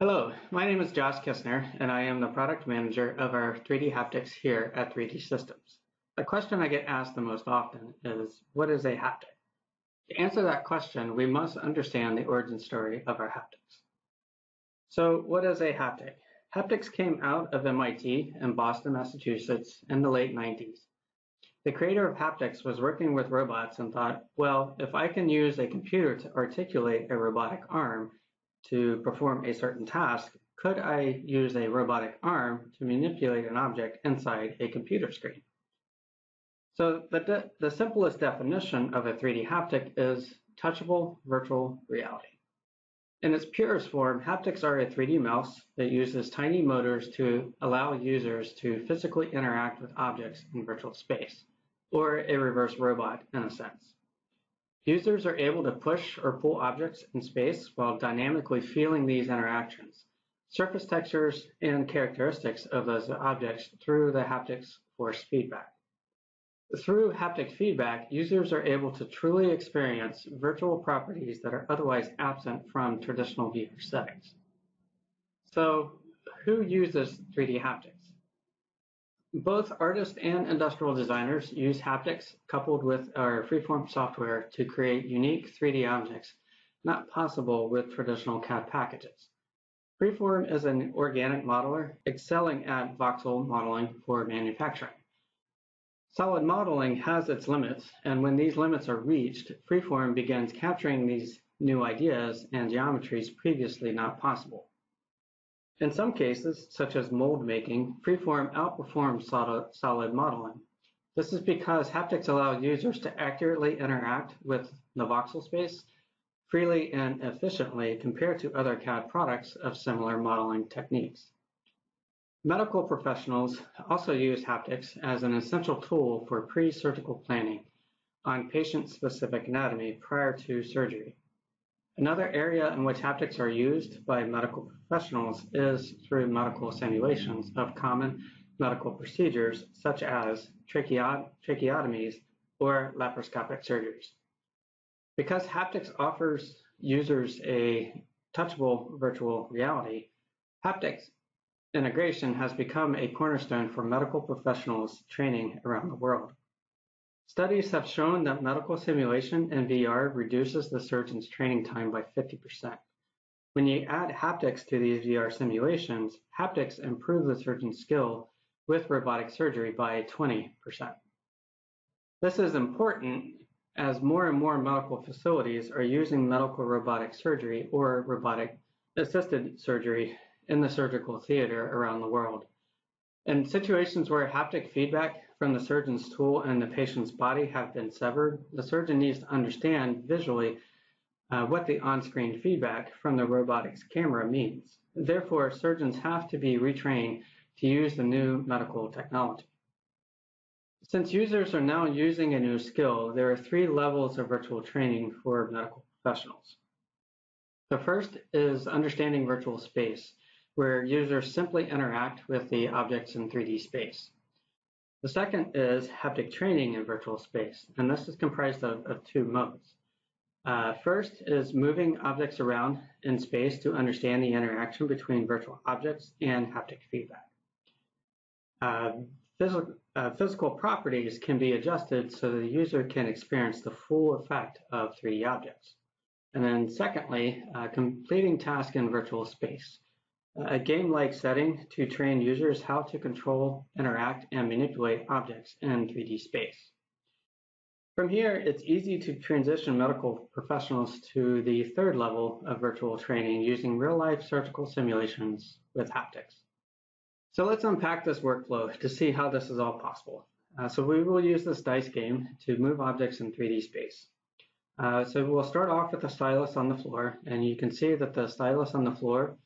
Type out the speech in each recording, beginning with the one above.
Hello, my name is Josh Kistner, and I am the product manager of our 3D haptics here at 3D Systems. The question I get asked the most often is, what is a haptic? To answer that question, we must understand the origin story of our haptics. So what is a haptic? Haptics came out of MIT in Boston, Massachusetts in the late 90s. The creator of haptics was working with robots and thought, well, if I can use a computer to articulate a robotic arm to perform a certain task, could I use a robotic arm to manipulate an object inside a computer screen? So the simplest definition of a 3D haptic is touchable virtual reality. In its purest form, haptics are a 3D mouse that uses tiny motors to allow users to physically interact with objects in virtual space, or a reverse robot in a sense. Users are able to push or pull objects in space while dynamically feeling these interactions, surface textures, and characteristics of those objects through the haptics force feedback. Through haptic feedback, users are able to truly experience virtual properties that are otherwise absent from traditional VR settings. So, who uses 3D haptics? Both artists and industrial designers use haptics coupled with our freeform software to create unique 3D objects not possible with traditional CAD packages. Freeform is an organic modeler excelling at voxel modeling for manufacturing. Solid modeling has its limits, and when these limits are reached, Freeform begins capturing these new ideas and geometries previously not possible. In some cases, such as mold making, Freeform outperforms solid modeling. This is because haptics allow users to accurately interact with the voxel space freely and efficiently compared to other CAD products of similar modeling techniques. Medical professionals also use haptics as an essential tool for pre-surgical planning on patient-specific anatomy prior to surgery. Another area in which haptics are used by medical professionals is through medical simulations of common medical procedures such as tracheotomies or laparoscopic surgeries. Because haptics offers users a touchable virtual reality, haptics integration has become a cornerstone for medical professionals training around the world. Studies have shown that medical simulation in VR reduces the surgeon's training time by 50%. When you add haptics to these VR simulations, haptics improve the surgeon's skill with robotic surgery by 20%. This is important as more and more medical facilities are using medical robotic surgery or robotic assisted surgery in the surgical theater around the world. In situations where haptic feedback from the surgeon's tool and the patient's body have been severed, the surgeon needs to understand visually what the on-screen feedback from the robotics camera means. Therefore, surgeons have to be retrained to use the new medical technology. Since users are now using a new skill, there are 3 levels of virtual training for medical professionals. The first is understanding virtual space, where users simply interact with the objects in 3D space. The second is haptic training in virtual space, and this is comprised of 2 modes. First is moving objects around in space to understand the interaction between virtual objects and haptic feedback. Physical properties can be adjusted so the user can experience the full effect of 3D objects. And then secondly, completing tasks in virtual space. A game-like setting to train users how to control, interact, and manipulate objects in 3D space. From here, it's easy to transition medical professionals to the 3rd level of virtual training using real-life surgical simulations with haptics. So let's unpack this workflow to see how this is all possible. So we will use this dice game to move objects in 3D space. So we'll start off with the stylus on the floor, and you can see that the stylus on the floor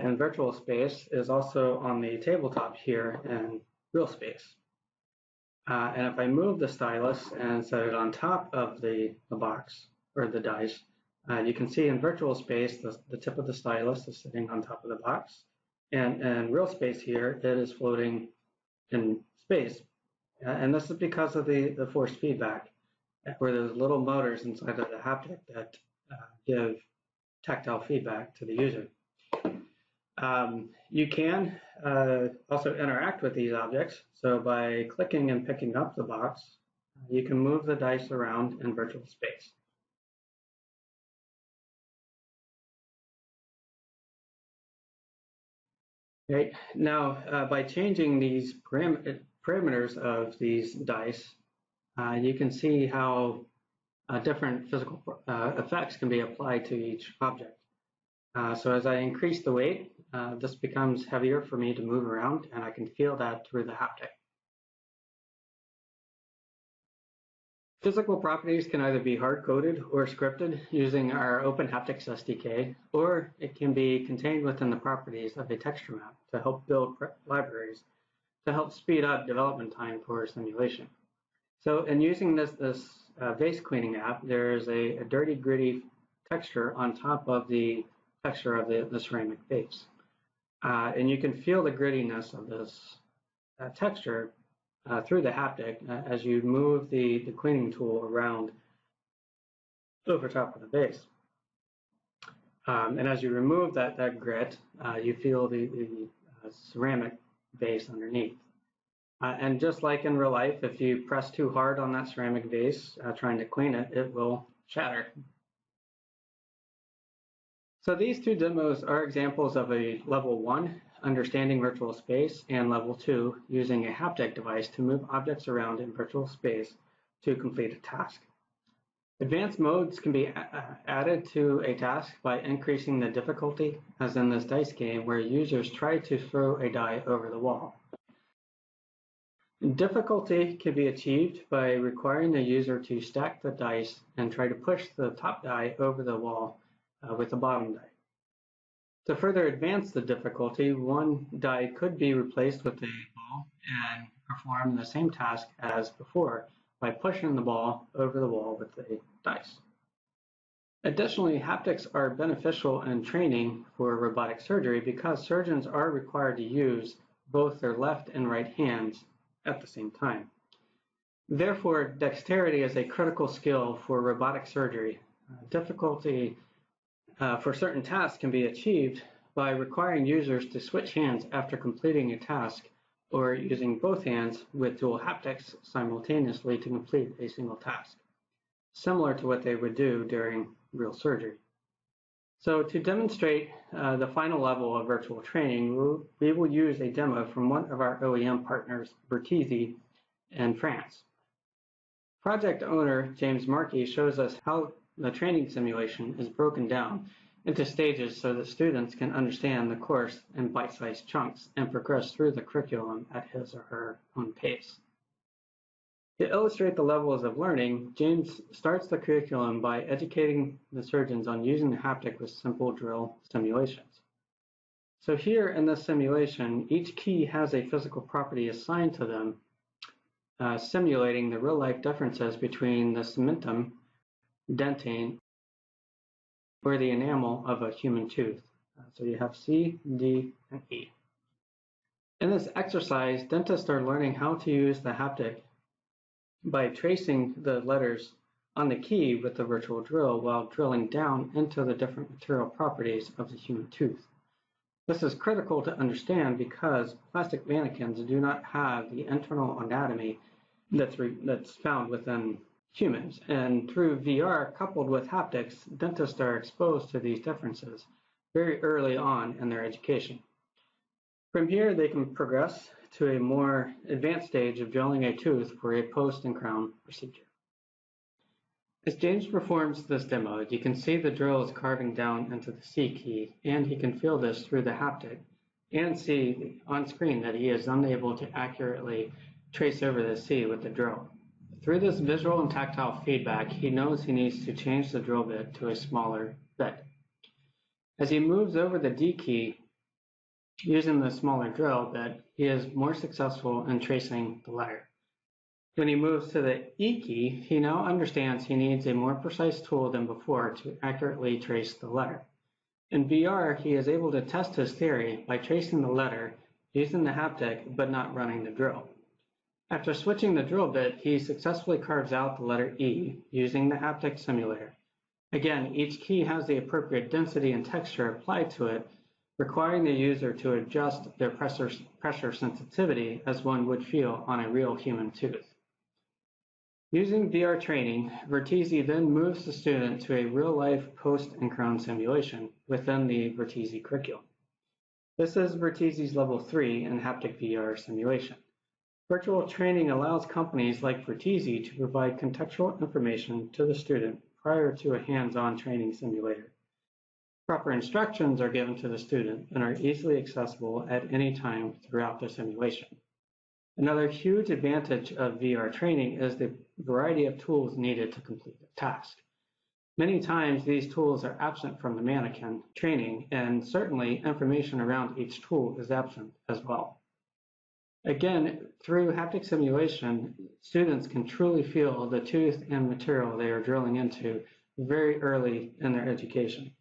in virtual space is also on the tabletop here in real space. And if I move the stylus and set it on top of the box or the dice, you can see in virtual space the tip of the stylus is sitting on top of the box, and in real space here it is floating in space. And this is because of the force feedback, where there's little motors inside of the haptic that give tactile feedback to the user. You can also interact with these objects. So by clicking and picking up the box, you can move the dice around in virtual space. Right. Now, by changing these parameters of these dice, you can see how different physical effects can be applied to each object. So as I increase the weight, this becomes heavier for me to move around, and I can feel that through the haptic. Physical properties can either be hard-coded or scripted using our Open Haptics SDK, or it can be contained within the properties of a texture map to help build libraries to help speed up development time for simulation. So in using this vase cleaning app, there's a dirty, gritty texture on top of the texture of the ceramic vase. And you can feel the grittiness of this texture through the haptic as you move the cleaning tool around over top of the base. And as you remove that grit, you feel the ceramic base underneath. And just like in real life, if you press too hard on that ceramic vase trying to clean it, it will shatter. So these two demos are examples of a level 1, understanding virtual space, and level 2, using a haptic device to move objects around in virtual space to complete a task. Advanced modes can be added to a task by increasing the difficulty, as in this dice game where users try to throw a die over the wall. Difficulty can be achieved by requiring the user to stack the dice and try to push the top die over the wall with the bottom die. To further advance the difficulty, one die could be replaced with a ball and perform the same task as before by pushing the ball over the wall with the dice. Additionally, haptics are beneficial in training for robotic surgery because surgeons are required to use both their left and right hands at the same time. Therefore, dexterity is a critical skill for robotic surgery. Difficulty for certain tasks can be achieved by requiring users to switch hands after completing a task or using both hands with dual haptics simultaneously to complete a single task, similar to what they would do during real surgery. So to demonstrate the final level of virtual training, we will use a demo from one of our OEM partners, Virteasy in France. Project owner James Markey shows us how the training simulation is broken down into stages so that students can understand the course in bite-sized chunks and progress through the curriculum at his or her own pace. To illustrate the levels of learning, James starts the curriculum by educating the surgeons on using the haptic with simple drill simulations. So here in this simulation, each key has a physical property assigned to them, simulating the real-life differences between the cementum, dentine, or the enamel of a human tooth. So you have C, D, and E. In this exercise, dentists are learning how to use the haptic by tracing the letters on the key with the virtual drill while drilling down into the different material properties of the human tooth. This is critical to understand because plastic mannequins do not have the internal anatomy that's found within humans, and through VR coupled with haptics, dentists are exposed to these differences very early on in their education. From here, they can progress to a more advanced stage of drilling a tooth for a post and crown procedure. As James performs this demo, you can see the drill is carving down into the C key, and he can feel this through the haptic and see on screen that he is unable to accurately trace over the C with the drill. Through this visual and tactile feedback, he knows he needs to change the drill bit to a smaller bit. As he moves over the D key, using the smaller drill bit, he is more successful in tracing the letter. When he moves to the E key, he now understands he needs a more precise tool than before to accurately trace the letter. In VR, he is able to test his theory by tracing the letter using the haptic but not running the drill. After switching the drill bit, he successfully carves out the letter E using the haptic simulator. Again, each key has the appropriate density and texture applied to it, requiring the user to adjust their pressure sensitivity as one would feel on a real human tooth. Using VR training, Virteasy then moves the student to a real-life post and crown simulation within the Virteasy curriculum. This is Virteasy's Level 3 in Haptic VR simulation. Virtual training allows companies like Virteasy to provide contextual information to the student prior to a hands-on training simulator. Proper instructions are given to the student and are easily accessible at any time throughout the simulation. Another huge advantage of VR training is the variety of tools needed to complete the task. Many times these tools are absent from the mannequin training, and certainly information around each tool is absent as well. Again, through haptic simulation, students can truly feel the tooth and material they are drilling into very early in their education.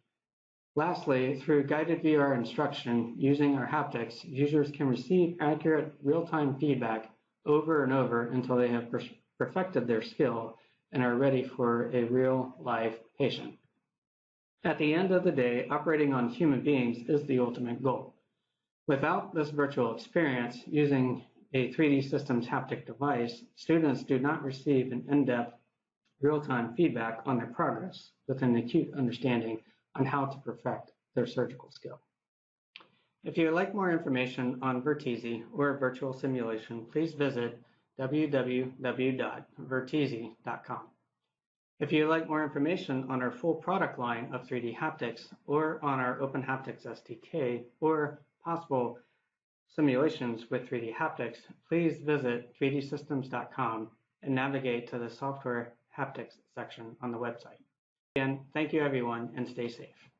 Lastly, through guided VR instruction using our haptics, users can receive accurate real-time feedback over and over until they have perfected their skill and are ready for a real-life patient. At the end of the day, operating on human beings is the ultimate goal. Without this virtual experience, using a 3D Systems haptic device, students do not receive an in-depth, real-time feedback on their progress with an acute understanding on how to perfect their surgical skill. If you would like more information on Virteasy or virtual simulation, please visit www.virteasy.com. If you would like more information on our full product line of 3D haptics or on our Open Haptics SDK or possible simulations with 3D haptics, please visit 3dsystems.com and navigate to the software haptics section on the website. Again, thank you everyone and stay safe.